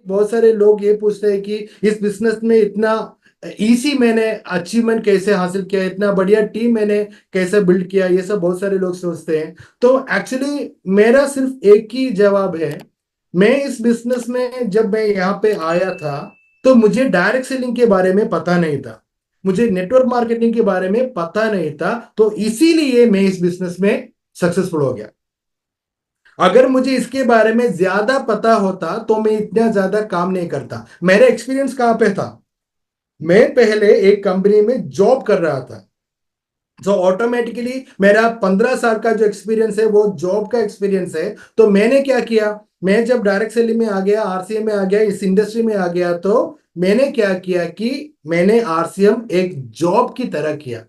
बहुत सारे लोग ये पूछते हैं कि इस बिजनेस में इतना इजी मैंने अचीवमेंट कैसे हासिल किया, इतना बढ़िया टीम मैंने कैसे बिल्ड किया, ये सब बहुत सारे लोग सोचते हैं। तो एक्चुअली मेरा सिर्फ एक ही जवाब है। मैं इस बिजनेस में जब मैं यहाँ पे आया था तो मुझे डायरेक्ट सेलिंग के बारे में पता नहीं था, मुझे नेटवर्क मार्केटिंग के बारे में पता नहीं था, तो इसीलिए मैं इस बिजनेस में सक्सेसफुल हो गया। अगर मुझे इसके बारे में ज्यादा पता होता तो मैं इतना ज्यादा काम नहीं करता। मेरा एक्सपीरियंस कहाँ पे था, मैं पहले एक कंपनी में जॉब कर रहा था। तो ऑटोमेटिकली मेरा 15 साल का जो एक्सपीरियंस है वो जॉब का एक्सपीरियंस है। तो मैंने क्या किया, मैं जब डायरेक्ट सेलिंग में आ गया, आरसीएम में आ गया, इस इंडस्ट्री में आ गया, तो मैंने क्या किया कि मैंने आरसीएम एक जॉब की तरह किया।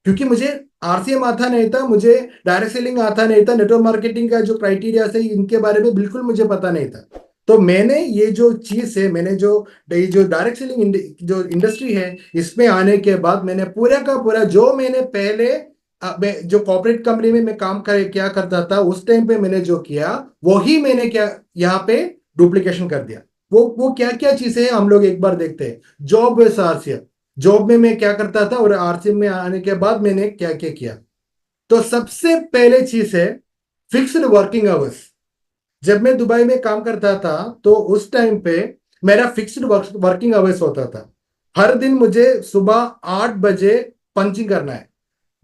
क्योंकि मुझे आरसीएम आता नहीं था, मुझे डायरेक्ट सेलिंग आता नहीं था, नेटवर्क मार्केटिंग का जो क्राइटेरिया है इनके बारे में बिल्कुल मुझे पता नहीं था। तो मैंने ये जो चीज है, मैंने जो ये जो डायरेक्ट सेलिंग जो इंडस्ट्री है इसमें आने के बाद मैंने पूरा का पूरा जो मैंने पहले जो कॉर्पोरेट कंपनी में मैं काम कर क्या करता था उस टाइम पे मैंने जो किया वही मैंने क्या यहाँ पे डुप्लीकेशन कर दिया। वो क्या क्या चीजें हैं हम लोग एक बार देखते हैं। जॉब वेस आरसीएम, जॉब में मैं क्या करता था और आरसीएम में आने के बाद मैंने क्या क्या किया। तो सबसे पहले चीज है फिक्स्ड वर्किंग आवर्स। जब मैं दुबई में काम करता था तो उस टाइम पे मेरा फिक्स्ड वर्किंग आवर्स होता था। हर दिन मुझे सुबह 8 बजे पंचिंग करना है।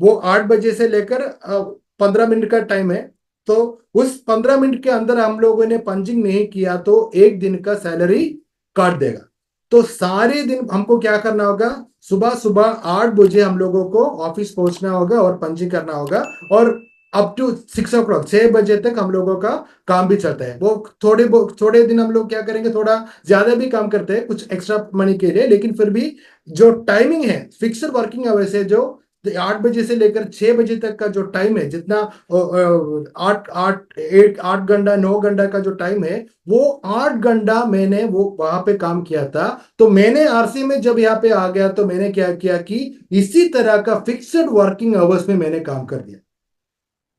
वो 8 बजे से लेकर 15 मिनट का टाइम है। तो उस 15 मिनट के अंदर हम लोगों ने पंचिंग नहीं किया तो एक दिन का सैलरी काट देगा। तो सारे दिन हमको क्या करना होगा, सुबह सुबह 8 बजे हम लोगों को ऑफिस पहुंचना होगा और पंचिंग करना होगा। और अप टू 6 o'clock, 6 बजे तक हम लोगों का काम भी चलता है। वो थोड़े दिन हम लोग क्या करेंगे, थोड़ा ज्यादा भी काम करते हैं कुछ एक्स्ट्रा मनी के लिए, लेकिन फिर भी जो टाइमिंग है फिक्स्ड वर्किंग आवर्स है, जो 8 बजे से लेकर 6 बजे तक का जो टाइम है, जितना 8 8 8 8 घंटा 9 घंटा का जो टाइम है, वो 8 घंटा मैंने वो वहां पे काम किया था। तो मैंने आरसी में जब यहाँ पे आ गया तो मैंने क्या किया कि इसी तरह का फिक्स्ड वर्किंग आवर्स में मैंने काम कर दिया।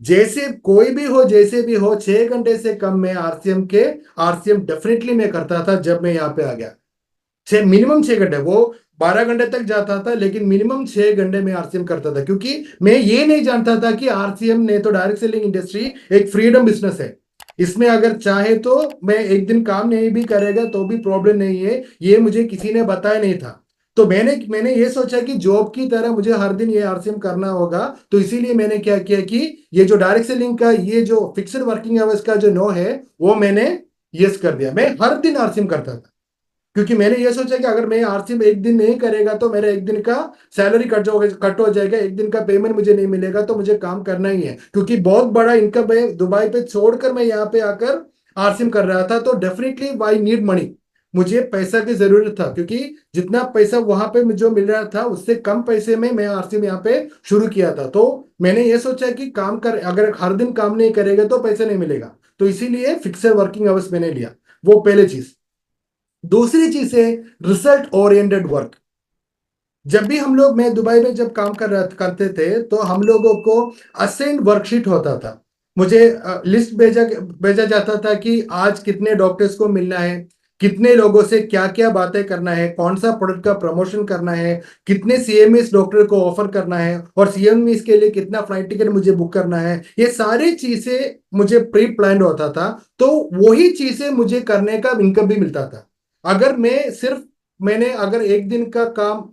जैसे कोई भी हो, जैसे भी हो, 6 घंटे से कम में आरसीएम डेफिनेटली मैं करता था जब मैं यहाँ पे आ गया। मिनिमम 6 घंटे, वो 12 घंटे तक जाता था लेकिन मिनिमम 6 घंटे में आरसीएम करता था। क्योंकि मैं ये नहीं जानता था कि आरसीएम ने तो डायरेक्ट सेलिंग इंडस्ट्री एक फ्रीडम बिजनेस है। इसमें अगर चाहे तो मैं एक दिन काम नहीं भी करेगा तो भी प्रॉब्लम नहीं है, ये मुझे किसी ने बताया नहीं था। तो मैंने मैंने ये सोचा कि जॉब की तरह मुझे हर दिन ये आरसीएम करना होगा। तो इसीलिए मैंने क्या किया कि ये जो डायरेक्ट सेलिंग का ये जो फिक्स्ड वर्किंग आवर्स का जो नो है वो मैंने यस कर दिया। मैं हर दिन आरसीएम करता था। क्योंकि मैंने ये सोचा कि अगर मैं आरसी में एक दिन नहीं करेगा तो मेरा एक दिन का सैलरी कट हो जाएगा, एक दिन का पेमेंट मुझे नहीं मिलेगा, तो मुझे काम करना ही है। क्योंकि बहुत बड़ा इनकम है दुबई पे छोड़कर मैं यहाँ पे आकर आरसीएम कर रहा था, तो डेफिनेटली आई नीड मनी। मुझे पैसा की जरूरत था, क्योंकि जितना पैसा वहां पे मुझे मिल रहा था उससे कम पैसे में मैं आरसीएम यहाँ पे शुरू किया था। तो मैंने ये सोचा कि काम कर, अगर हर दिन काम नहीं करेगा तो पैसे नहीं मिलेगा, तो इसीलिए फिक्सड वर्किंग आवर्स मैंने लिया। वो पहले चीज। दूसरी चीज है रिजल्ट ओरिएंटेड वर्क। जब भी हम लोग, मैं दुबई में जब काम करते थे तो हम लोगों को असाइंड वर्कशीट होता था। मुझे लिस्ट भेजा भेजा जाता था कि आज कितने डॉक्टर्स को मिलना है, कितने लोगों से क्या क्या बातें करना है, कौन सा प्रोडक्ट का प्रमोशन करना है, कितने सीएमएस डॉक्टर को ऑफर करना है, और सीएमएस के लिए कितना फ्लाइट टिकट मुझे बुक करना है। ये सारी चीजें मुझे प्री प्लान होता था। तो वही चीजें मुझे करने का इनकम भी मिलता था। अगर मैं सिर्फ, मैंने अगर एक दिन का काम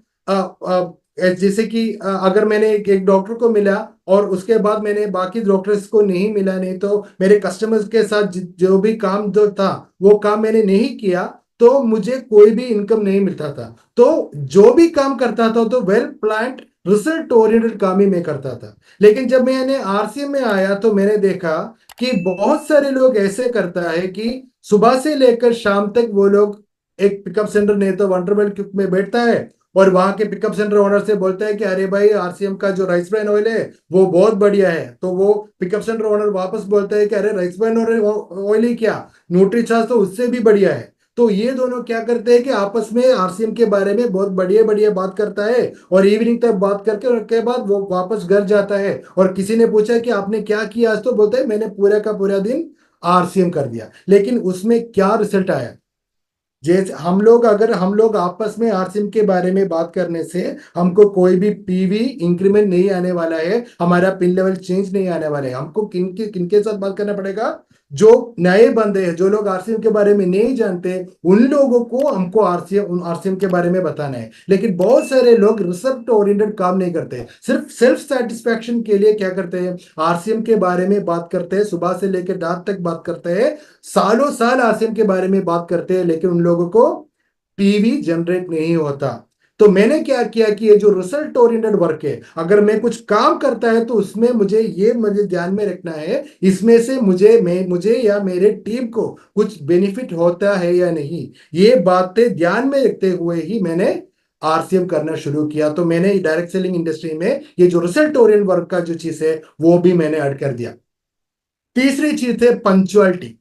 जैसे कि अगर मैंने एक डॉक्टर को मिला और उसके बाद मैंने बाकी डॉक्टर्स को नहीं मिला, नहीं तो मेरे कस्टमर्स के साथ जो भी काम जो था वो काम मैंने नहीं किया, तो मुझे कोई भी इनकम नहीं मिलता था। तो जो भी काम करता था तो वेल प्लान्ड रिजल्ट ओरिएंटेड काम ही मैं करता था। लेकिन जब मैंने आरसीएम में आया तो मैंने देखा कि बहुत सारे लोग ऐसे करता है कि सुबह से लेकर शाम तक वो लोग एक पिकअप सेंटर नहीं तो वंडरमेंट में बैठता है और वहां के पिकअप सेंटर ओनर से बोलता है कि अरे भाई आरसीएम का जो राइस ब्रान ऑयल है वो बहुत बढ़िया है। तो वो पिकअप सेंटर ओनर वापस बोलता है कि अरे राइस ब्रान ऑयल ही क्या, न्यूट्रीचार्ज तो उससे भी बढ़िया है। तो ये दोनों क्या करते हैं कि आपस में आरसीएम के बारे में बहुत बढ़िया बढ़िया बात करता है, और इवनिंग तक बात करके उसके बाद वो वापस घर जाता है। और किसी ने पूछा कि आपने क्या किया आज, तो बोलता है मैंने पूरा का पूरा दिन आरसीएम कर दिया। लेकिन उसमें क्या रिजल्ट आया, जैसे हम लोग, अगर हम लोग आपस में आरसीएम के बारे में बात करने से हमको कोई भी पीवी इंक्रीमेंट नहीं आने वाला है, हमारा पिन लेवल चेंज नहीं आने वाला है। हमको किनके साथ बात करना पड़ेगा? जो नए बंदे हैं, जो लोग आरसीएम के बारे में नहीं जानते, उन लोगों को हमको आरसीएम के बारे में बताना है। लेकिन बहुत सारे लोग रिसर्च ओरिएंटेड काम नहीं करते, सिर्फ सेल्फ सेटिस्फैक्शन के लिए क्या करते हैं, आरसीएम के बारे में बात करते हैं, सुबह से लेकर रात तक बात करते हैं, सालों साल आसिम के बारे में बात करते हैं, लेकिन उन लोगों को पीवी जनरेट नहीं होता। तो मैंने क्या किया कि ये जो रिजल्ट ओरिएंटेड वर्क है, अगर मैं कुछ काम करता है तो उसमें मुझे ध्यान में रखना है, इसमें से मुझे या मेरे टीम को कुछ बेनिफिट होता है या नहीं। ये बातें ध्यान में रखते हुए ही मैंने आरसीएम करना शुरू किया। तो मैंने डायरेक्ट सेलिंग इंडस्ट्री में ये जो रिजल्ट ओरिएंटेड वर्क का जो चीज है वो भी मैंने ऐड कर दिया। तीसरी चीज है पंक्चुअलिटी।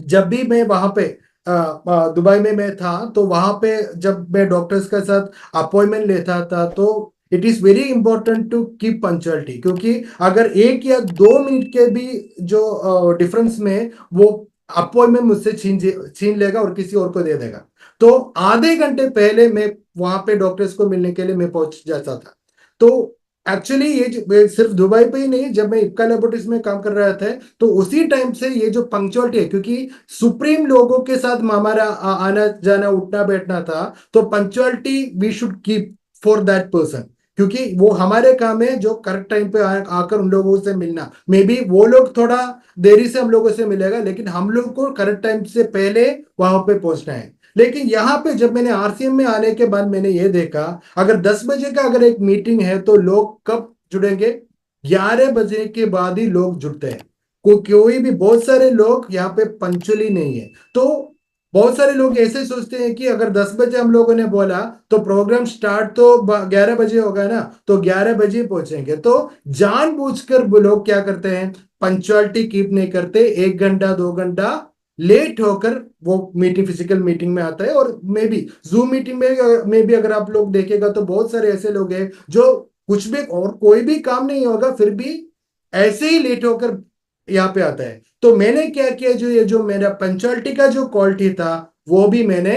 जब भी मैं वहां पे दुबई में मैं था, तो वहां पे जब मैं डॉक्टर्स के साथ अपॉइंटमेंट लेता था, तो it is very important to keep punctuality, क्योंकि अगर 1 या 2 मिनट के भी जो डिफरेंस में वो अपॉइंटमेंट मुझसे छीन लेगा और किसी और को दे देगा। तो आधे घंटे पहले मैं वहां पे डॉक्टर्स को मिलने के लिए मैं पहुंच जाता था। तो एक्चुअली सिर्फ दुबई पे ही नहीं, जब मैं इक्का लेबोरेटरीज में काम कर रहा था, तो उसी टाइम से ये जो पंक्चुअलिटी है, क्योंकि सुप्रीम लोगों के साथ हमारा आना जाना उठना बैठना था, तो punctuality we should keep for that person, क्योंकि वो हमारे काम है जो करेक्ट टाइम पे आकर उन लोगों से मिलना। मे बी वो लोग थोड़ा देरी से हम लोगों से मिलेगा, लेकिन हम लोग को करेक्ट टाइम से पहले वहां पे पहुंचना है। लेकिन यहाँ पे जब मैंने आरसीएम में आने के बाद मैंने ये देखा, अगर 10 बजे का अगर एक मीटिंग है तो लोग कब जुड़ेंगे? 11 बजे के बाद ही लोग जुड़ते हैं। कोई भी, बहुत सारे लोग यहाँ पे पंचुअली नहीं है। तो बहुत सारे लोग ऐसे सोचते हैं कि अगर 10 बजे हम लोगों ने बोला तो प्रोग्राम स्टार्ट तो 11 बजे होगा ना, तो 11 बजे पहुंचेंगे। तो जानबूझकर वो लोग क्या करते हैं, पंचुअलिटी कीप नहीं करते, 1 घंटा 2 घंटा लेट होकर वो मीटिंग, फिजिकल मीटिंग में आता है। और मे बी जूम मीटिंग में भी अगर आप लोग देखेगा तो बहुत सारे ऐसे लोग हैं जो कुछ भी और कोई भी काम नहीं होगा फिर भी ऐसे ही लेट होकर यहाँ पे आता है। तो मैंने क्या किया, जो ये जो मेरा पंचुअलिटी का जो क्वालिटी था वो भी मैंने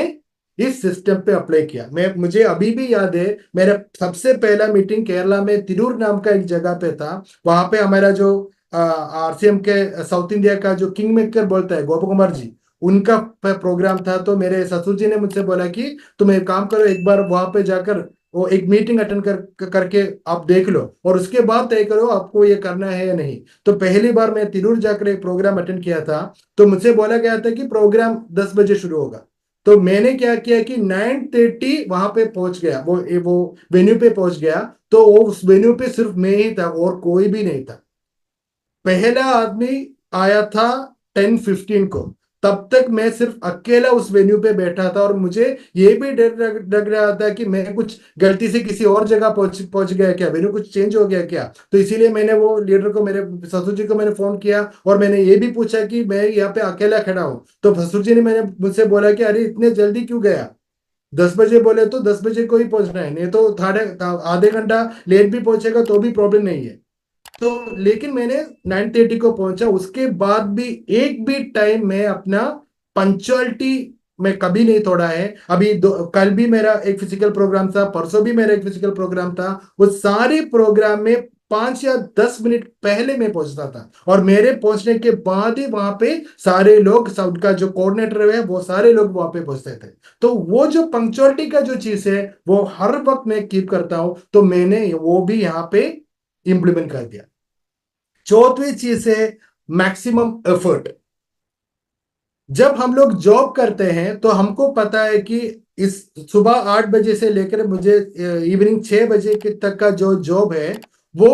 इस सिस्टम पे अप्लाई किया। मुझे अभी भी याद है, मेरा सबसे पहला मीटिंग केरला में तिरूर नाम का एक जगह पे था। वहां पे हमारा जो आरसीएम के साउथ इंडिया का जो किंग मेकर बोलता है, गोप कुमार जी, उनका प्रोग्राम था। तो मेरे ससुर जी ने मुझसे बोला कि तुम एक काम करो, एक बार वहां पे जाकर वो एक मीटिंग अटेंड करके आप देख लो और उसके बाद तय करो आपको ये करना है या नहीं। तो पहली बार मैं तिरूर जाकर एक प्रोग्राम अटेंड किया था। तो मुझसे बोला गया था कि प्रोग्राम 10 बजे शुरू होगा। तो मैंने क्या किया कि 9:30 वहां पे पहुंच गया, वो वेन्यू पे पहुंच गया। तो वो उस वेन्यू पे सिर्फ मैं ही था और कोई भी नहीं था। पहला आदमी आया था 10:15 को। तब तक मैं सिर्फ अकेला उस वेन्यू पे बैठा था और मुझे ये भी डर लग रहा था कि मैं कुछ गलती से किसी और जगह पहुंच गया क्या, वेन्यू कुछ चेंज हो गया क्या। तो इसीलिए मैंने वो लीडर को, मेरे ससुर जी को मैंने फोन किया और मैंने ये भी पूछा कि मैं यहाँ पे अकेला खड़ा हूँ। तो ससुर जी ने मैंने मुझसे बोला कि अरे इतने जल्दी क्यों गया, 10 बजे बोले तो 10 बजे को ही पहुंचना है, नहीं तो आधे घंटा लेट भी पहुंचेगा तो भी प्रॉब्लम नहीं है। तो लेकिन मैंने 9:30 को पहुंचा, उसके बाद भी एक भी टाइम में अपना पंचुअलिटी में कभी नहीं तोड़ा है। अभी कल भी मेरा एक फिजिकल प्रोग्राम था, परसों भी मेरा एक फिजिकल प्रोग्राम था। वो सारे प्रोग्राम में 5 या 10 मिनट पहले मैं पहुंचता था और मेरे पहुंचने के बाद ही वहां पे सारे लोग, साउथ का जो कोऑर्डिनेटर है वो सारे लोग वहां पे पहुंचते थे। तो वो जो पंक्चुअलिटी का जो चीज है वो हर वक्त मैं कीप करता हूं, तो मैंने वो भी यहाँ पे इंप्लीमेंट कर दिया। चौथी चीज है मैक्सिमम एफर्ट। जब हम लोग जॉब करते हैं तो हमको पता है कि इस सुबह 8 बजे से लेकर मुझे इवनिंग 6 बजे के तक का जो जॉब है वो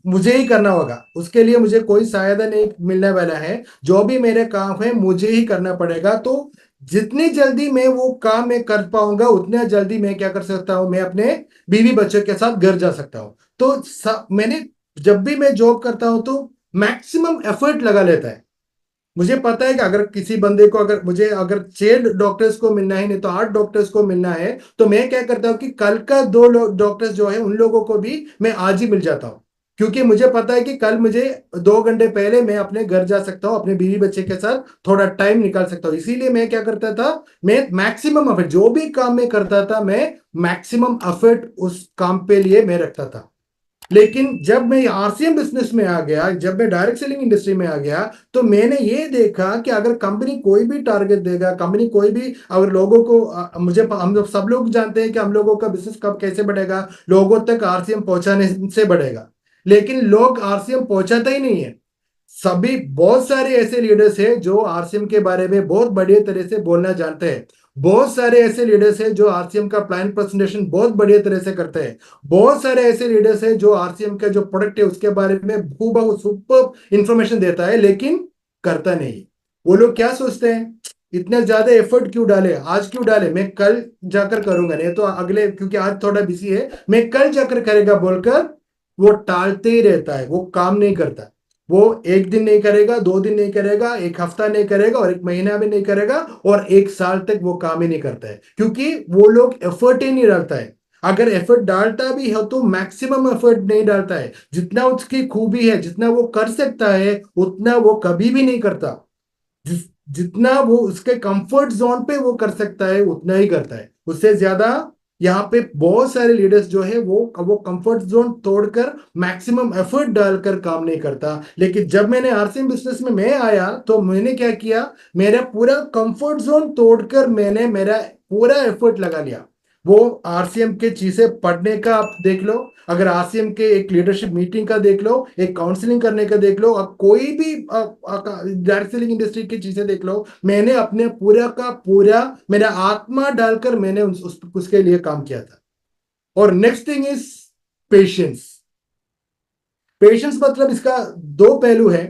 मुझे ही करना होगा। उसके लिए मुझे कोई सहायता नहीं मिलने वाला है, जो भी मेरे काम है मुझे ही करना पड़ेगा। तो जितनी जल्दी मैं वो काम मैं कर पाऊंगा उतना जल्दी मैं क्या कर सकता हूं, मैं अपने बीवी बच्चों के साथ घर जा सकता हूं। तो मैंने जब भी मैं जॉब करता हूं तो मैक्सिमम एफर्ट लगा लेता है। मुझे पता है कि अगर किसी बंदे को, अगर 6 डॉक्टर्स को मिलना है, नहीं तो 8 डॉक्टर्स को मिलना है, तो मैं क्या करता हूं कि कल का 2 डॉक्टर्स जो है उन लोगों को भी मैं आज ही मिल जाता हूं। क्योंकि मुझे पता है कि कल मुझे 2 घंटे पहले मैं अपने घर जा सकता हूँ, अपने बीवी बच्चे के साथ थोड़ा टाइम निकाल सकता हूँ। इसीलिए मैं क्या करता था, मैं मैक्सिमम एफर्ट जो भी काम मैं करता था, मैं मैक्सिमम एफर्ट उस काम पे लिए मैं रखता था। लेकिन जब मैं आरसीएम बिजनेस में आ गया, जब मैं डायरेक्ट सेलिंग इंडस्ट्री में आ गया, तो मैंने ये देखा कि अगर कंपनी कोई भी टारगेट देगा, कंपनी कोई भी अगर लोगों को मुझे हम लोग सब लोग जानते हैं कि हम लोगों का बिजनेस कब कैसे बढ़ेगा, लोगों तक आरसीएम पहुंचाने से बढ़ेगा। लेकिन लोग आरसीएम पहुंचाते ही नहीं है। सभी बहुत सारे ऐसे लीडर्स हैं जो आरसीएम के बारे में बहुत बढ़िया तरह से बोलना जानते हैं। बहुत सारे ऐसे लीडर्स हैं जो आरसीएम का प्लान प्रेजेंटेशन बहुत बढ़िया तरह से करते हैं। बहुत सारे ऐसे लीडर्स हैं जो आरसीएम का जो प्रोडक्ट है उसके बारे में हूबहू सुपर इंफॉर्मेशन देता है, लेकिन करता नहीं। वो लोग क्या सोचते हैं, इतना ज्यादा एफर्ट क्यों डाले, आज क्यों डाले, मैं कल जाकर करूंगा, नहीं तो अगले, क्योंकि आज थोड़ा बिजी है, मैं कल जाकर करेगा बोलकर वो टालते ही रहता है, वो काम नहीं करता। वो एक दिन नहीं करेगा, 2 दिन नहीं करेगा, एक हफ्ता नहीं करेगा, और एक महीना भी नहीं करेगा, और एक साल तक वो काम ही नहीं करता है, क्योंकि वो लोग एफर्ट ही नहीं डालता है। अगर एफर्ट डालता भी है तो मैक्सिमम एफर्ट नहीं डालता है। जितना उसकी खूबी है, जितना वो कर सकता है, उतना वो कभी भी नहीं करता। जितना वो उसके कंफर्ट जोन पे वो कर सकता है उतना ही करता है, उससे ज्यादा। यहाँ पे बहुत सारे लीडर्स जो है वो कंफर्ट जोन तोड़कर मैक्सिमम एफर्ट डालकर काम नहीं करता। लेकिन जब मैंने आरसीएम बिजनेस में मैं आया तो मैंने क्या किया, मेरा पूरा कंफर्ट जोन तोड़कर मैंने मेरा पूरा एफर्ट लगा लिया। वो आरसीएम के चीजें पढ़ने का आप देख लो, अगर आरसीएम के एक लीडरशिप मीटिंग का देख लो, एक काउंसलिंग करने का देख लो, अब कोई भी डायरेक्ट सेलिंग इंडस्ट्री की चीजें देख लो, मैंने अपने पूरा का पूरा मेरा आत्मा डालकर मैंने उसके लिए काम किया था। और next thing is patience. Patience मतलब इसका दो पहलू है।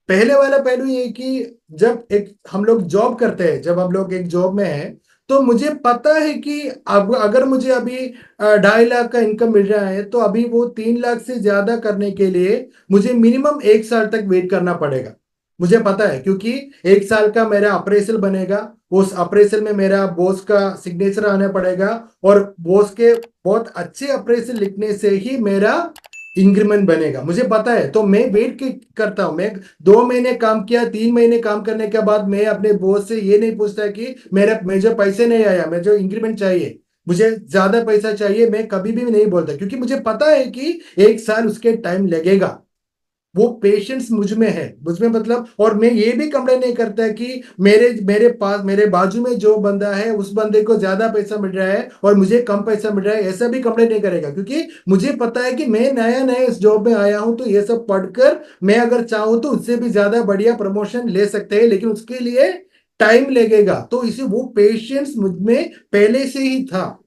पहले वाला पहलू ये कि जब एक हम लोग जॉब करते हैं, जब हम लोग एक जॉब में हैं, तो मुझे पता है कि अब अगर मुझे अभी 2.5 लाख का इनकम मिल रहा है, तो अभी वो 3 लाख से ज्यादा करने के लिए मुझे मिनिमम 1 साल तक वेट करना पड़ेगा। मुझे पता है, क्योंकि 1 साल का मेरा अप्रेजल बनेगा, उस अप्रेजल में मेरा बॉस का सिग्नेचर आना पड़ेगा, और बॉस के बहुत अच्छे अप्रेजल लिखने से ही मेरा इंक्रीमेंट बनेगा, मुझे पता है। तो मैं वेट करता हूं। मैं 2 महीने काम किया, 3 महीने काम करने के बाद मैं अपने बॉस से ये नहीं पूछता कि मेरा मुझे पैसे नहीं आया, मुझे इंक्रीमेंट चाहिए, मुझे ज्यादा पैसा चाहिए, मैं कभी भी नहीं बोलता, क्योंकि मुझे पता है कि 1 साल उसके टाइम लगेगा। वो पेशेंस मुझ में है, मुझ में मतलब। और मैं ये भी कंप्लेन नहीं करता कि मेरे मेरे पास मेरे बाजू में जो बंदा है उस बंदे को ज्यादा पैसा मिल रहा है और मुझे कम पैसा मिल रहा है, ऐसा भी कंप्लेन नहीं करेगा, क्योंकि मुझे पता है कि मैं नया नया इस जॉब में आया हूं, तो ये सब पढ़कर मैं अगर चाहूं तो उससे भी ज्यादा बढ़िया प्रमोशन ले सकते हैं, लेकिन उसके लिए टाइम लगेगा। तो इसे वो पेशेंस मुझ में पहले से ही था।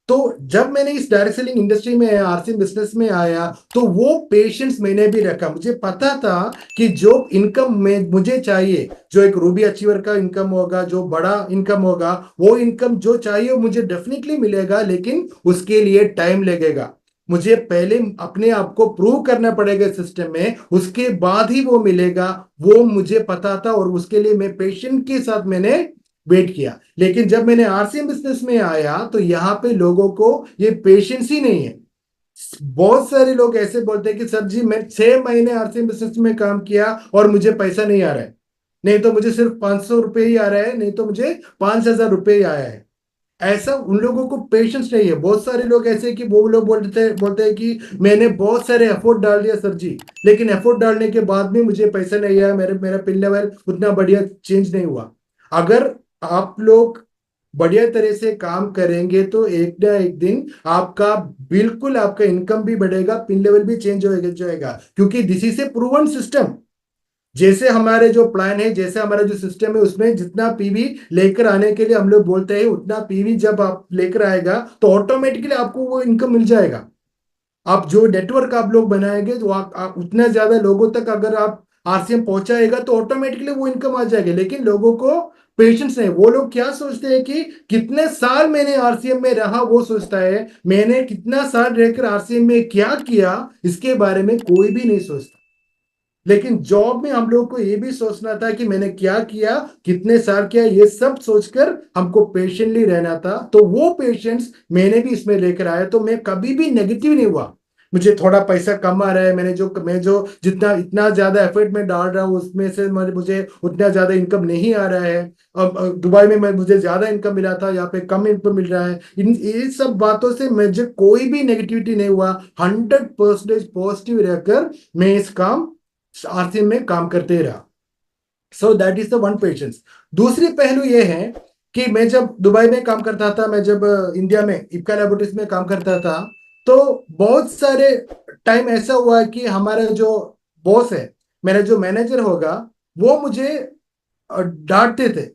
तो जब मैंने इस डायरेक्ट सेलिंग इंडस्ट्री में आरसीएम बिजनेस में आया, तो वो पेशेंस मैंने भी रखा। मुझे पता था कि जो इनकम में मुझे चाहिए, जो एक रूबी अचीवर का इनकम होगा, जो बड़ा इनकम होगा, वो इनकम जो चाहिए वो मुझे डेफिनेटली मिलेगा, लेकिन उसके लिए टाइम लगेगा। मुझे पहले अपने आप को प्रूव करना पड़ेगा सिस्टम में, उसके बाद ही वो मिलेगा। वो मुझे पता था, और उसके लिए मैं पेशेंट के साथ मैंने वेट किया। लेकिन जब मैंने आरसीएम बिजनेस में आया, तो यहां पे लोगों को ये पेशेंस ही नहीं है। बहुत सारे लोग ऐसे बोलते हैं कि सर जी, मैं 6 महीने आरसीएम बिजनेस में काम किया और मुझे पैसा नहीं आ रहा है, नहीं तो मुझे सिर्फ 500 रुपये ही आ रहा है, नहीं तो मुझे 5,000 रुपये ही आया है। ऐसा उन लोगों को पेशेंस नहीं है। बहुत सारे लोग ऐसे कि वो लोग बोलते हैं कि मैंने बहुत सारे एफर्ट डाल दिया सर जी, लेकिन एफर्ट डालने के बाद भी मुझे पैसा नहीं आया, मेरा पिन लेवल उतना बढ़िया चेंज नहीं हुआ। अगर आप लोग बढ़िया तरह से काम करेंगे तो एक ना एक दिन आपका बिल्कुल आपका इनकम भी बढ़ेगा, पिन लेवल भी चेंज होएगा जाएगा, क्योंकि this is a proven system. जैसे हमारे जो प्लान है, जैसे हमारा जो सिस्टम है, उसमें जितना पीवी लेकर आने के लिए हम लोग बोलते हैं, उतना पीवी जब आप लेकर आएगा तो ऑटोमेटिकली आपको वो इनकम मिल जाएगा। आप जो नेटवर्क आप लोग बनाएंगे, तो आप उतना ज्यादा लोगों तक अगर आप आरसीएम पहुंचाएगा तो ऑटोमेटिकली वो इनकम आ जाएगी। लेकिन लोगों को पेशेंस नहीं। वो लोग क्या सोचते हैं कि कितने साल मैंने आरसीएम में रहा, वो सोचता है मैंने कितना साल रहकर आरसीएम में क्या किया, इसके बारे में कोई भी नहीं सोचता। लेकिन जॉब में हम लोग को ये भी सोचना था कि मैंने क्या किया, कितने साल किया, ये सब सोचकर हमको पेशेंटली रहना था। तो वो पेशेंस मैंने भी इसमें लेकर आया, तो मैं कभी भी नेगेटिव नहीं हुआ। मुझे थोड़ा पैसा कम आ रहा है, मैं जो जितना इतना ज्यादा एफर्ट में डाल रहा हूँ उसमें से मुझे उतना ज्यादा इनकम नहीं आ रहा है। अब दुबई में मैं मुझे ज्यादा इनकम मिला था, यहाँ पे कम इनकम मिल रहा है। इन सब बातों से मुझे कोई भी नेगेटिविटी नहीं हुआ। 100% पॉजिटिव रहकर मैं इस काम आरसी में काम करते रहा। So that is the one patience. दूसरी पहलू ये है कि मैं जब दुबई में काम करता था, मैं जब इंडिया में इप्का लैबोरेटरीज में काम करता था, तो बहुत सारे टाइम ऐसा हुआ कि हमारा जो बॉस है, मेरा जो मैनेजर होगा, वो मुझे डांटते थे,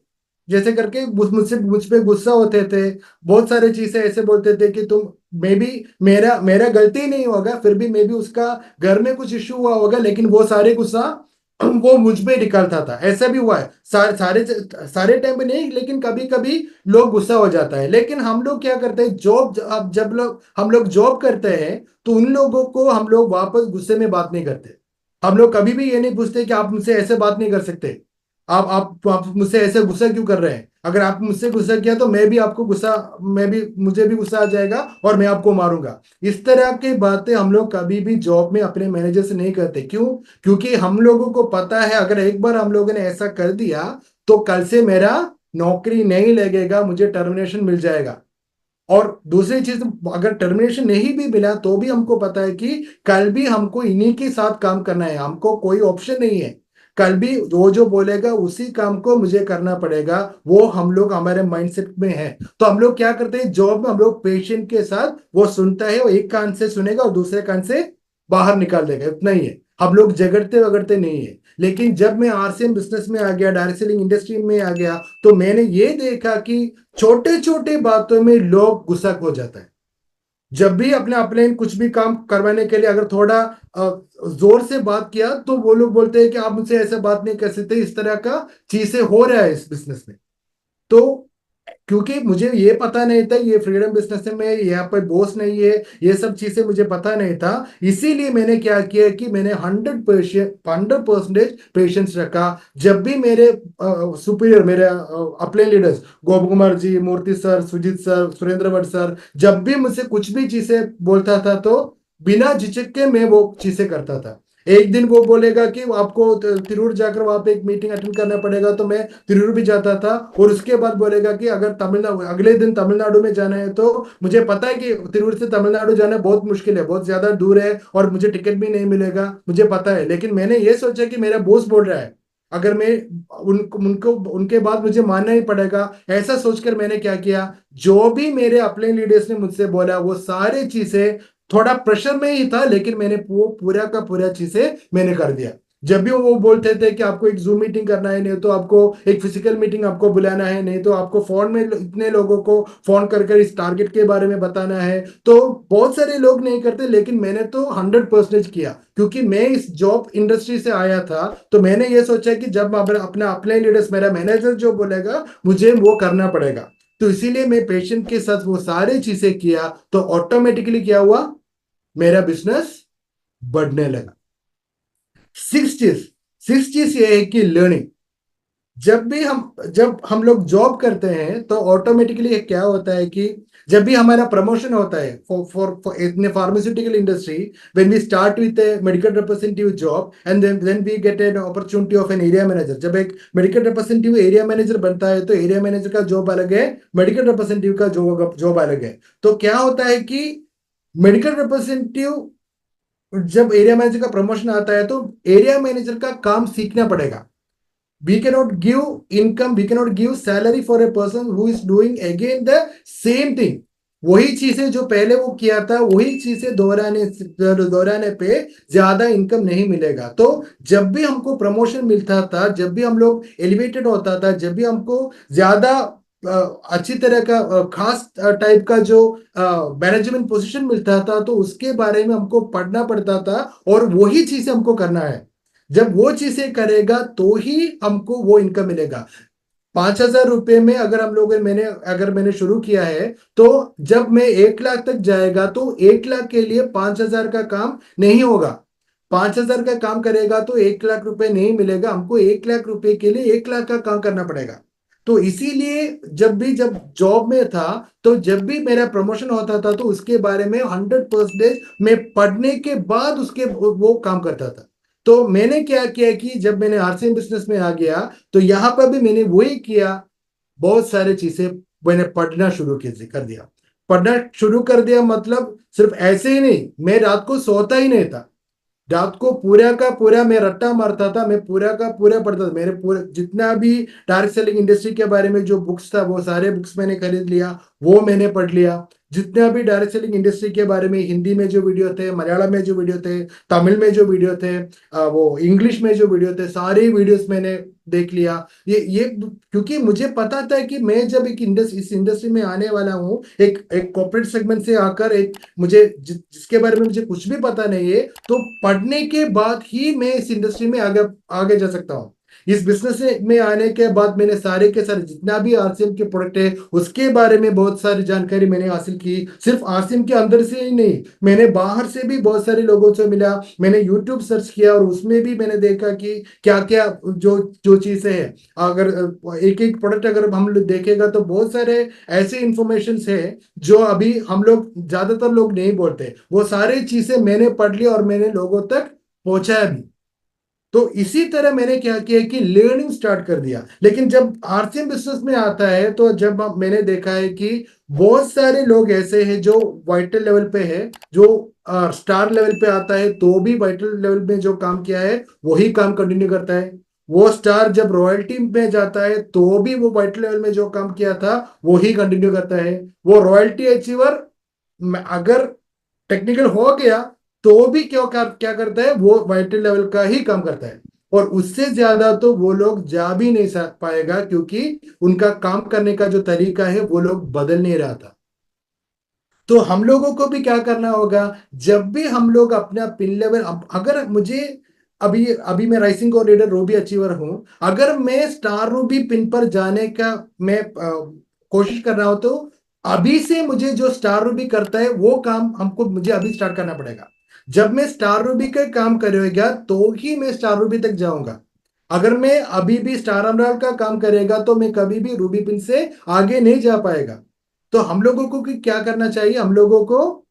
जैसे करके मुझ पे गुस्सा होते थे। बहुत सारे चीजें ऐसे बोलते थे कि तुम, मे बी मेरा मेरा गलती नहीं होगा, फिर भी मे बी उसका घर में कुछ इश्यू हुआ होगा, लेकिन वो सारे गुस्सा वो मुझ पे निकालता था। ऐसा भी हुआ है, सारे टाइम पे नहीं, लेकिन कभी कभी लोग गुस्सा हो जाता है। लेकिन हम लोग क्या करते हैं, जॉब अब जब लोग हम लोग जॉब करते हैं, तो उन लोगों को हम लोग वापस गुस्से में बात नहीं करते। हम लोग कभी भी ये नहीं पूछते कि आप मुझसे ऐसे बात नहीं कर सकते, आप मुझसे ऐसे गुस्सा क्यों कर रहे हैं। अगर आप मुझसे गुस्सा किया तो मैं भी आपको गुस्सा, मुझे भी गुस्सा आ जाएगा और मैं आपको मारूंगा। इस तरह की बातें हम लोग कभी भी जॉब में अपने मैनेजर से नहीं करते। क्यों? क्योंकि हम लोगों को पता है, अगर एक बार हम लोगों ने ऐसा कर दिया तो कल से मेरा नौकरी नहीं लगेगा, मुझे टर्मिनेशन मिल जाएगा। और दूसरी चीज, अगर टर्मिनेशन नहीं भी मिला तो भी हमको पता है कि कल भी हमको इन्हीं के साथ काम करना है, हमको कोई ऑप्शन नहीं है। कल भी वो जो बोलेगा उसी काम को मुझे करना पड़ेगा, वो हम लोग हमारे माइंडसेट में है। तो हम लोग क्या करते हैं, जॉब में हम लोग पेशेंट के साथ, वो सुनता है, वो एक कान से सुनेगा और दूसरे कान से बाहर निकाल देगा, इतना ही है। हम लोग झगड़ते वगड़ते नहीं है। लेकिन जब मैं आरसीएम बिजनेस में आ गया, डायरेक्ट सेलिंग इंडस्ट्री में आ गया, तो मैंने ये देखा कि छोटे छोटे बातों में लोग गुस्सा हो जाता है। जब भी अपने अपने कुछ भी काम करवाने के लिए अगर थोड़ा जोर से बात किया, तो वो लोग बोलते हैं कि आप मुझसे ऐसे बात नहीं कर सकते। इस तरह का चीजें हो रहा है इस बिजनेस में। तो क्योंकि मुझे ये पता नहीं था, ये फ्रीडम बिजनेस में यहाँ पर बॉस नहीं है, ये सब चीजें मुझे पता नहीं था। इसीलिए मैंने क्या किया कि मैंने 100% पेशेंस रखा। जब भी मेरे सुपीरियर, मेरे अपने leaders, Gop Kumar ji, Murthy sir, Sujit sir, Surendra Bhatt sir, जब भी मुझसे कुछ भी चीजें बोलता था, तो बिना झिझक के मैं वो चीजें करता था। एक दिन वो बोलेगा कि आपको तिरूर जाकर वहां पे एक मीटिंग अटेंड करना पड़ेगा, तो मैं तिरूर भी जाता था। और उसके बाद बोलेगा कि अगर तमिलनाडु, अगले दिन तमिलनाडु में जाना है, तो मुझे पता है कि तिरूर से तमिलनाडु जाना बहुत मुश्किल है, बहुत ज्यादा दूर है और मुझे टिकट भी नहीं मिलेगा, मुझे पता है। लेकिन मैंने ये सोचा कि मेरा बॉस बोल रहा है, अगर मैं उनको उनके बाद मुझे मानना ही पड़ेगा। ऐसा सोचकर मैंने क्या किया, जो भी मेरे अपने लीडर्स ने मुझसे बोला वो सारी चीजें, थोड़ा प्रेशर में ही था, लेकिन मैंने वो पूरा का पूरा चीजें मैंने कर दिया। जब भी वो बोलते थे कि आपको एक जूम मीटिंग करना है, नहीं तो आपको एक फिजिकल मीटिंग आपको बुलाना है, नहीं तो आपको फोन में इतने लोगों को फोन कर कर इस टारगेट के बारे में बताना है, तो बहुत सारे लोग नहीं करते, लेकिन मैंने तो 100% किया। क्योंकि मैं इस जॉब इंडस्ट्री से आया था, तो मैंने ये सोचा कि जब अपना अपने लीडर्स, मेरा मैनेजर जो बोलेगा मुझे वो करना पड़ेगा। तो इसीलिए मैं पेशेंट के साथ वो सारी चीजें किया, तो ऑटोमेटिकली क्या हुआ, मेरा बिजनेस बढ़ने लगा। सिक्स चीज सिक्स चीज ये है कि लर्निंग। जब हम लोग जॉब करते हैं, तो ऑटोमेटिकली क्या होता है कि जब भी हमारा प्रमोशन होता है for in pharmaceutical industry, when we start with a medical representative job and then we get an opportunity of an area manager. जब एक मेडिकल रिप्रेजेंटेटिव एरिया मैनेजर बनता है, तो एरिया मैनेजर का जॉब अलग है, मेडिकल रिप्रेजेंटेटिव का job अलग है। तो क्या होता है कि मेडिकल रिप्रेजेंटेटिव, जब एरिया मैनेजर का प्रमोशन आता है, तो एरिया मैनेजर का काम सीखना पड़ेगा। we cannot give we cannot give salary for a person who is doing again the same thing। वही चीजें जो पहले वो किया था, वही चीजें दोहराने दोहराने पे ज्यादा इनकम नहीं मिलेगा। तो जब भी हमको प्रमोशन मिलता था, जब भी हम लोग एलिवेटेड होता था, जब भी हमको ज्यादा अच्छी तरह का खास टाइप का जो मैनेजमेंट पोजीशन मिलता था, तो उसके बारे में हमको पढ़ना पड़ता था और वही चीजें हमको करना है। जब वो चीजें करेगा तो ही हमको वो इनकम मिलेगा। 5,000 रुपए में अगर हम लोग अगर मैंने शुरू किया है, तो जब मैं 1 लाख तक जाएगा, तो 1 लाख के लिए 5,000 का काम नहीं होगा। 5,000 का काम करेगा तो 1 लाख रुपए नहीं मिलेगा, हमको 1 लाख रुपए के लिए 1 लाख का काम करना पड़ेगा। तो इसीलिए जब जॉब में था, तो जब भी मेरा प्रमोशन होता था तो उसके बारे में 100% मैं पढ़ने के बाद उसके वो काम करता था। तो मैंने क्या किया कि जब मैंने आरसीएम बिजनेस में आ गया, तो यहाँ पर भी मैंने वही किया। बहुत सारी चीजें मैंने पढ़ना शुरू कर दिया। पढ़ना शुरू कर दिया मतलब सिर्फ ऐसे ही नहीं, मैं रात को सोता ही नहीं था। रात को पूरा का पूरा मैं रट्टा मारता था, मैं पूरा का पूरा पढ़ता था। मेरे पूरे जितना भी डायरेक्ट सेलिंग इंडस्ट्री के बारे में जो बुक्स था वो सारे बुक्स मैंने खरीद लिया, वो मैंने पढ़ लिया। जितना भी डायरेक्ट सेलिंग इंडस्ट्री के बारे में हिंदी में जो वीडियो थे, मलयालम में जो वीडियो थे, तमिल में जो वीडियो थे, वो इंग्लिश में जो वीडियो थे, सारे वीडियोस मैंने देख लिया। ये क्योंकि मुझे पता था कि मैं जब इस इंडस्ट्री में आने वाला हूँ, एक एक कॉर्पोरेट सेगमेंट से आकर, एक मुझे जिसके बारे में मुझे कुछ भी पता नहीं है, तो पढ़ने के बाद ही मैं इस इंडस्ट्री में आगे आगे जा सकता हूँ। इस बिजनेस में आने के बाद मैंने सारे के सारे जितना भी आरसीएम के प्रोडक्ट है उसके बारे में बहुत सारी जानकारी मैंने हासिल की। सिर्फ आरसीएम के अंदर से ही नहीं, मैंने बाहर से भी बहुत सारे लोगों से मिला। मैंने यूट्यूब सर्च किया और उसमें भी मैंने देखा कि क्या क्या जो जो चीजें हैं। अगर एक एक प्रोडक्ट अगर हम लोग देखेगा तो बहुत सारे ऐसे इंफॉर्मेशन है जो अभी हम लोग ज्यादातर लोग नहीं बोलते। वो सारी चीजें मैंने पढ़ ली और मैंने लोगों तक पहुंचाया भी। तो इसी तरह मैंने क्या किया कि लर्निंग स्टार्ट कर दिया। लेकिन जब आरसीएम बिजनेस में आता है तो मैंने देखा है कि बहुत सारे लोग ऐसे हैं जो वाइटल लेवल पे है, जो स्टार लेवल पे आता है तो भी वाइटल लेवल में जो काम किया है वही काम कंटिन्यू करता है। वो स्टार जब रॉयल्टी में जाता है तो भी वो वाइटल लेवल में जो काम किया था वही कंटिन्यू करता है। वो रॉयल्टी अचीवर अगर टेक्निकल हो गया तो भी क्या करता है, वो वाइटल लेवल का ही काम करता है। और उससे ज्यादा तो वो लोग जा भी नहीं पाएगा, क्योंकि उनका काम करने का जो तरीका है वो लोग बदल नहीं रहा था। तो हम लोगों को भी क्या करना होगा, जब भी हम लोग अपना पिन लेवल, अगर मुझे अभी अभी मैं राइसिंग कोऑर्डिनेटर रूबी अचीवर हूं, अगर मैं स्टार रूबी पिन पर जाने का मैं कोशिश कर रहा हूं, तो अभी से मुझे जो स्टार रूबी करता है वो काम हमको मुझे अभी स्टार्ट करना पड़ेगा। जब मैं स्टार रूबी का काम करेगा तो ही मैं स्टार रूबी तक जाऊंगा। अगर मैं अभी भी स्टार अमराल का काम करेगा तो मैं कभी भी रूबी पिन से आगे नहीं जा पाएगा। तो हम लोगों को क्या करना चाहिए, हम लोगों को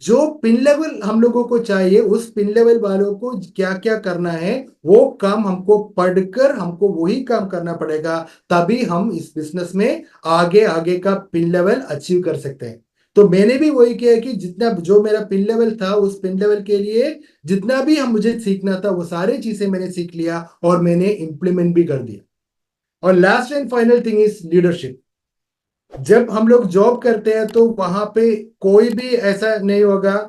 जो पिन लेवल हम लोगों को चाहिए उस पिन लेवल वालों को क्या क्या करना है वो काम हमको पढ़कर हमको वही काम करना पड़ेगा। तभी हम इस बिजनेस में आगे आगे का पिन लेवल अचीव कर सकते हैं। तो मैंने भी वही किया कि जितना जो मेरा पिन लेवल था उस पिन लेवल के लिए जितना भी हम मुझे सीखना था वो सारी चीजें मैंने सीख लिया और मैंने इंप्लीमेंट भी कर दिया। और last and final thing is leadership. जब हम लोग जॉब करते हैं तो वहां पे कोई भी ऐसा नहीं होगा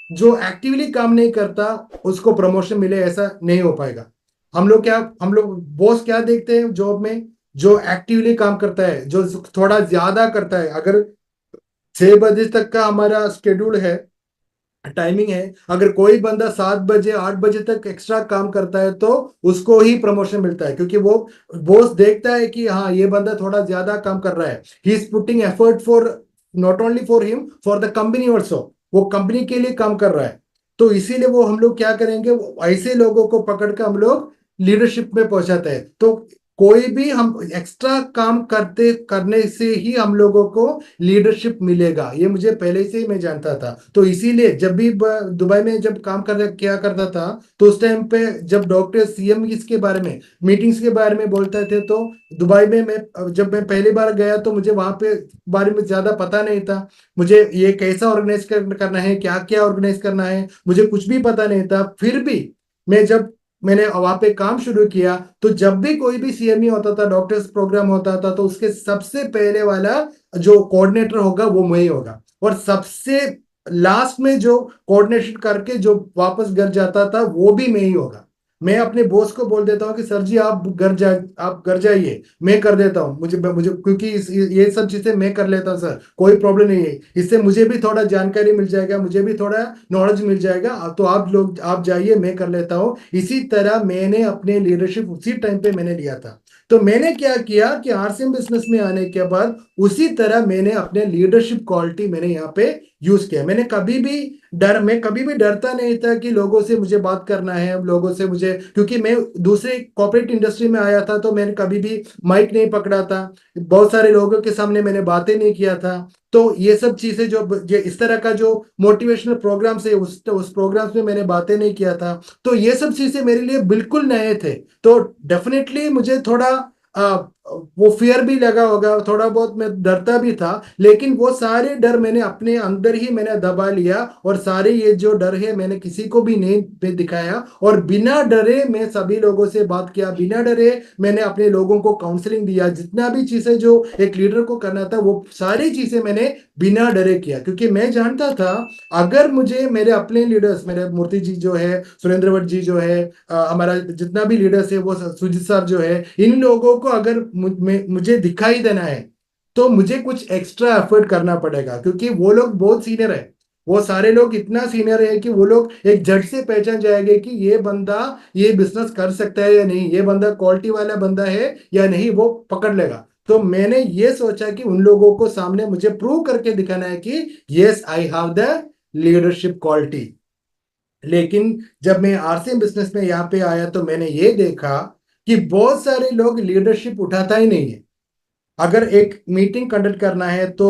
जो एक्टिवली काम नहीं करता उसको प्रमोशन मिले, ऐसा नहीं हो पाएगा। हम लोग बॉस क्या देखते हैं जॉब में, जो एक्टिवली काम करता है, जो थोड़ा ज्यादा करता है। अगर 6 बजे तक का हमारा शेड्यूल है, टाइमिंग है, अगर कोई बंदा 7 बजे 8 बजे तक एक्स्ट्रा काम करता है तो उसको ही प्रमोशन मिलता है, क्योंकि वो बॉस देखता है कि हाँ ये बंदा थोड़ा ज्यादा काम कर रहा है। He is putting effort for, not only for him, for the company also. वो कंपनी के लिए काम कर रहा है। तो इसीलिए वो हम लोग क्या करेंगे, ऐसे लोगों को पकड़ कर हम लोग लीडरशिप में पहुंचाते हैं। तो कोई भी हम एक्स्ट्रा काम करते करने से ही हम लोगों को लीडरशिप मिलेगा, ये मुझे पहले से ही मैं जानता था। तो इसीलिए जब भी दुबई में जब काम कर क्या करता था, तो उस टाइम पे जब डॉक्टर सीएम इसके बारे में मीटिंग्स के बारे में बोलते थे, तो दुबई में जब मैं पहली बार गया तो मुझे वहां पे बारे में ज्यादा पता नहीं था। मुझे ये कैसा ऑर्गेनाइज करना है, क्या क्या ऑर्गेनाइज करना है, मुझे कुछ भी पता नहीं था। फिर भी मैंने वहां पे काम शुरू किया, तो जब भी कोई भी सीएमई होता था, डॉक्टर्स प्रोग्राम होता था, तो उसके सबसे पहले वाला जो कोऑर्डिनेटर होगा वो मैं ही होगा। और सबसे लास्ट में जो कोऑर्डिनेशन करके जो वापस घर जाता था वो भी मैं ही होगा। मैं अपने बॉस को बोल देता हूँ कि सर जी आप घर जाइए, मैं कर देता हूँ। मुझे मुझे क्योंकि ये सब चीजें मैं कर लेता हूँ सर, कोई प्रॉब्लम नहीं है। इससे मुझे भी थोड़ा जानकारी मिल जाएगा, मुझे भी थोड़ा नॉलेज मिल जाएगा। तो आप जाइए, मैं कर लेता हूँ। इसी तरह मैंने अपने लीडरशिप उसी टाइम पे मैंने लिया था। तो मैंने क्या किया कि आरसीएम बिजनेस में आने के बाद उसी तरह मैंने अपने लीडरशिप क्वालिटी मैंने यहाँ पे यूज किया। मैं कभी भी डरता नहीं था कि लोगों से मुझे बात करना है, लोगों से मुझे, क्योंकि मैं दूसरे कॉर्पोरेट इंडस्ट्री में आया था तो मैंने कभी भी माइक नहीं पकड़ा था, बहुत सारे लोगों के सामने मैंने बातें नहीं किया था। तो ये सब चीजें जो इस तरह का जो मोटिवेशनल प्रोग्राम्स है उस प्रोग्राम्स में मैंने बातें नहीं किया था। तो ये सब चीजें मेरे लिए बिल्कुल नए थे। तो डेफिनेटली मुझे थोड़ा वो फियर भी लगा होगा, थोड़ा बहुत मैं डरता भी था, लेकिन वो सारे डर मैंने अपने अंदर ही मैंने दबा लिया और सारे ये जो डर है मैंने किसी को भी नहीं दिखाया और बिना डरे मैं सभी लोगों से बात किया, बिना डरे मैंने अपने लोगों को काउंसलिंग दिया, जितना भी चीजें जो एक लीडर को करना था वो सारी चीजें मैंने बिना डरे किया, क्योंकि मैं जानता था अगर मुझे मेरे अपने लीडर्स, मेरे मूर्ति जी जो है, सुरेंद्र भट्ट जी जो है, हमारा जितना भी लीडर्स है, वो सुजीत साहब जो है, इन लोगों को अगर मुझे दिखाई देना है तो मुझे कुछ एक्स्ट्रा एफर्ट करना पड़ेगा, क्योंकि वो लोग बहुत सीनियर है। वो सारे लोग इतना सीनियर है कि वो लोग एक झट से पहचान जाएंगे कि ये बंदा ये बिजनेस कर सकता है या नहीं, ये बंदा क्वालिटी वाला बंदा है या नहीं, वो पकड़ लेगा। तो मैंने ये सोचा कि उन लोगों को सामने मुझे प्रूव करके दिखाना है कि yes I have the leadership quality. लेकिन जब मैं आरसीएम बिजनेस में यहाँ पे आया तो मैंने ये देखा कि बहुत सारे लोग लीडरशिप उठाता ही नहीं है। अगर एक मीटिंग कंडक्ट करना है तो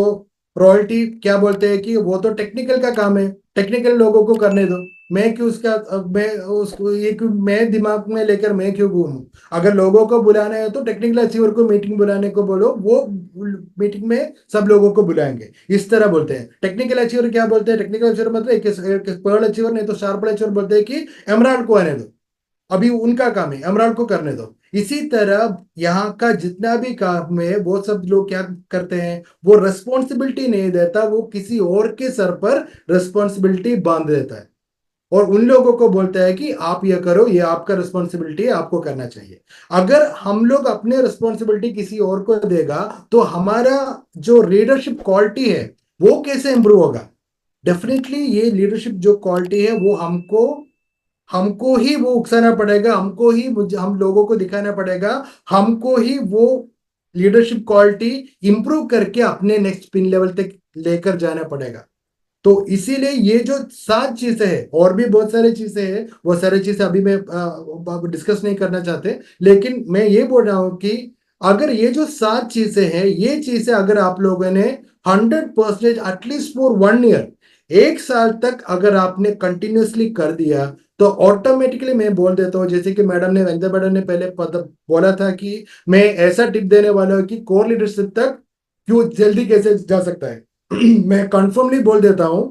रॉयल्टी क्या बोलते हैं कि वो तो टेक्निकल का काम है, टेक्निकल लोगों को करने दो, मैं क्यों उसका मैं उसको ये क्यों मैं दिमाग में लेकर मैं क्यों घूमूं। अगर लोगों को बुलाना है तो टेक्निकल अचीवर को मीटिंग बुलाने को बोलो, वो मीटिंग में सब लोगों को बुलाएंगे, इस तरह बोलते हैं। टेक्निकल अचीवर क्या बोलते हैं, टेक्निकल अचीवर मतलब एक पर्ल अचीवर नहीं तो शार्प अचीवर बोलते हैं कि एमराल्ड को आने दो, अभी उनका काम है, एमराल्ड को करने दो। इसी तरह यहाँ का जितना भी काम है वो सब लोग क्या करते हैं, वो रिस्पॉन्सिबिलिटी नहीं देता, वो किसी और के सर पर रिस्पॉन्सिबिलिटी बांध देता है और उन लोगों को बोलता है कि आप ये करो, ये आपका रिस्पॉन्सिबिलिटी है, आपको करना चाहिए। अगर हम लोग अपने रिस्पॉन्सिबिलिटी किसी और को देगा तो हमारा जो लीडरशिप क्वालिटी है वो कैसे इंप्रूव होगा। डेफिनेटली ये लीडरशिप जो क्वालिटी है वो हमको हमको ही वो उकसाना पड़ेगा, हमको ही हम लोगों को दिखाना पड़ेगा, हमको ही वो लीडरशिप क्वालिटी इंप्रूव करके अपने नेक्स्ट पिन लेवल तक लेकर जाना पड़ेगा। तो इसीलिए ये जो 7 चीजें हैं, और भी बहुत सारी चीजें हैं, वो सारी चीजें अभी मैं डिस्कस नहीं करना चाहते, लेकिन मैं ये बोल रहा हूं कि अगर ये जो 7 चीजें हैं, ये चीजें अगर आप लोगों ने 100% एटलीस्ट फॉर 1 ईयर, 1 साल तक अगर आपने कंटिन्यूसली कर दिया तो ऑटोमेटिकली मैं बोल देता हूँ, जैसे कि वंदना मैडम ने पहले बोला था कि मैं ऐसा टिप देने वाला हूँ कि कोर लीडरशिप तक क्यों जल्दी कैसे जा सकता है। मैं कंफर्मली बोल देता हूं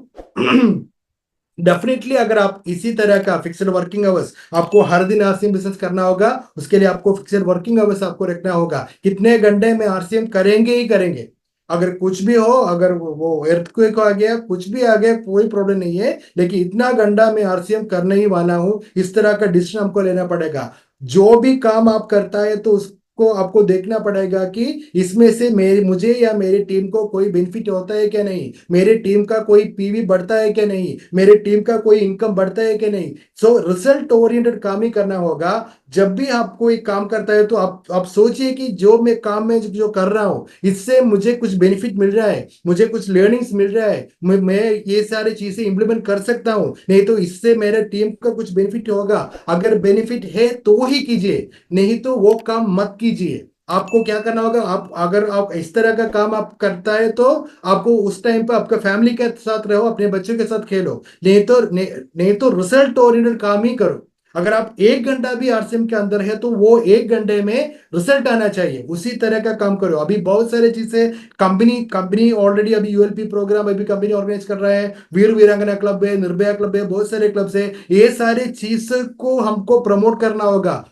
डेफिनेटली अगर आप इसी तरह का फिक्स्ड वर्किंग आवर्स, आपको हर दिन आरसीएम बिजनेस करना होगा, उसके लिए आपको फिक्स्ड वर्किंग आवर्स आपको रखना होगा, कितने घंटे में आरसीएम करेंगे ही करेंगे। अगर कुछ भी हो, अगर वो earthquake आ गया, कुछ भी आ गया, कोई प्रॉब्लम नहीं है, लेकिन इतना घंटा मैं आरसीएम करने ही वाला हूं, इस तरह का डिसीजन हमको लेना पड़ेगा। जो भी काम आप करता है तो उसको आपको देखना पड़ेगा कि इसमें से मुझे या मेरी टीम को कोई बेनिफिट होता है क्या नहीं, मेरे टीम का कोई पीवी बढ़ता है क्या नहीं, मेरे टीम का कोई इनकम बढ़ता है क्या नहीं। सो रिजल्ट ओरिएंटेड काम ही करना होगा। जब भी आप कोई काम करता है तो आप सोचिए कि जो मैं काम में जो कर रहा हूं इससे मुझे कुछ बेनिफिट मिल रहा है, मुझे कुछ लर्निंग्स मिल रहा है, मैं ये सारी चीजें इंप्लीमेंट कर सकता हूं, नहीं तो इससे मेरे टीम का कुछ बेनिफिट होगा। अगर बेनिफिट है तो ही कीजिए, नहीं तो वो काम मत कीजिए। आपको क्या करना होगा, आप अगर आप इस तरह का काम आप करता है तो आपको उस टाइम पे आपका फैमिली के साथ रहो, अपने बच्चों के साथ खेलो, नहीं तो रिजल्ट ओरिएंटेड काम ही करो। अगर आप 1 घंटा भी आरसीएम के अंदर है तो वो 1 घंटे में रिजल्ट आना चाहिए, उसी तरह का काम करो। अभी बहुत सारे चीजें कंपनी कंपनी ऑलरेडी अभी यूएलपी प्रोग्राम अभी कंपनी ऑर्गेनाइज कर रहा है, वीर वीरांगना क्लब है, निर्भया क्लब है, बहुत सारे क्लब है, ये सारे चीज को हमको प्रमोट करना होगा।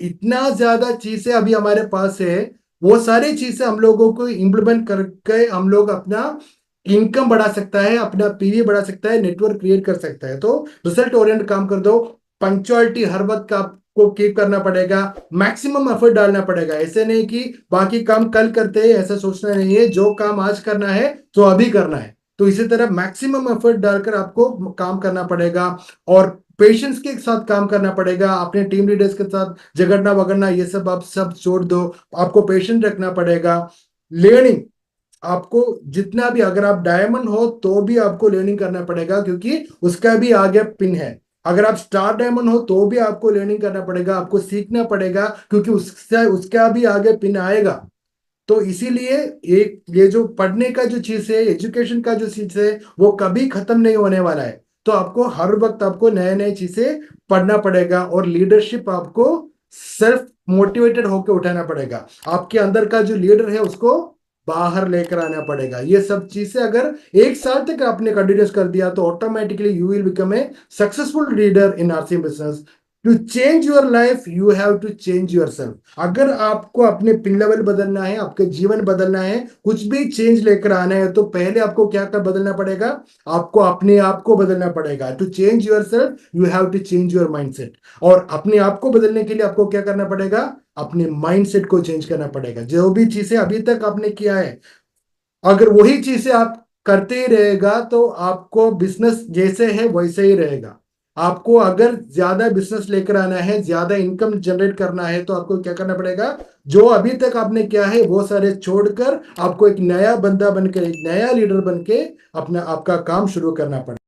इतना ज्यादा चीजें अभी हमारे पास है, वो सारी चीजें हम लोगों को इम्प्लीमेंट करके हम लोग अपना इनकम बढ़ा सकता है, अपना पीवी बढ़ा सकता है, नेटवर्क क्रिएट कर सकता है। तो रिजल्ट ओरिएंटेड काम कर दो। पंक्चुअलिटी हर वक्त का आपको कीप करना पड़ेगा, मैक्सिमम एफर्ट डालना पड़ेगा। ऐसे नहीं कि बाकी काम कल करते हैं, ऐसा सोचना नहीं है, जो काम आज करना है तो अभी करना है। तो इसी तरह मैक्सिमम एफर्ट डालकर आपको काम करना पड़ेगा। और पेशेंस के साथ काम करना पड़ेगा, अपने टीम लीडर्स के साथ झगड़ना वगड़ना ये सब आप सब छोड़ दो, आपको पेशेंस रखना पड़ेगा। लर्निंग, आपको जितना भी, अगर आप डायमंड हो तो भी आपको लर्निंग करना पड़ेगा, क्योंकि उसका भी आगे पिन है। अगर आप स्टार डायमंड हो तो भी आपको लर्निंग करना पड़ेगा, आपको सीखना पड़ेगा, क्योंकि उससे उसका भी आगे पिन आएगा। तो इसीलिए एक ये जो पढ़ने का जो चीज है, एजुकेशन का जो चीज है, वो कभी खत्म नहीं होने वाला है। तो आपको हर वक्त आपको नए नए चीजें पढ़ना पड़ेगा, और लीडरशिप आपको सेल्फ मोटिवेटेड होकर उठाना पड़ेगा। आपके अंदर का जो लीडर है उसको बाहर लेकर आना पड़ेगा। ये सब चीजें अगर एक साल तक आपने कंटिन्यूस कर दिया तो automatically you will become a successful leader in RC business. To change your life you have to change yourself. अगर आपको अपने पिन लेवल बदलना है, आपके जीवन बदलना है, कुछ भी चेंज लेकर आना है, तो पहले आपको क्या कर बदलना पड़ेगा? आपको अपने आप को बदलना पड़ेगा। To change yourself you have to change your mindset. और अपने आप को बदलने के लिए आपको क्या करना पड़ेगा? अपने माइंडसेट को चेंज करना पड़ेगा। जो भी चीजें अभी तक आपने किया है, अगर वही चीजें आप करते ही रहेगा तो आपको बिजनेस जैसे है वैसे ही रहेगा। आपको अगर ज्यादा बिजनेस लेकर आना है, ज्यादा इनकम जनरेट करना है, तो आपको क्या करना पड़ेगा? जो अभी तक आपने किया है वो सारे छोड़कर आपको एक नया बंदा बनकर, एक नया लीडर बनके अपना आपका काम शुरू करना पड़ेगा।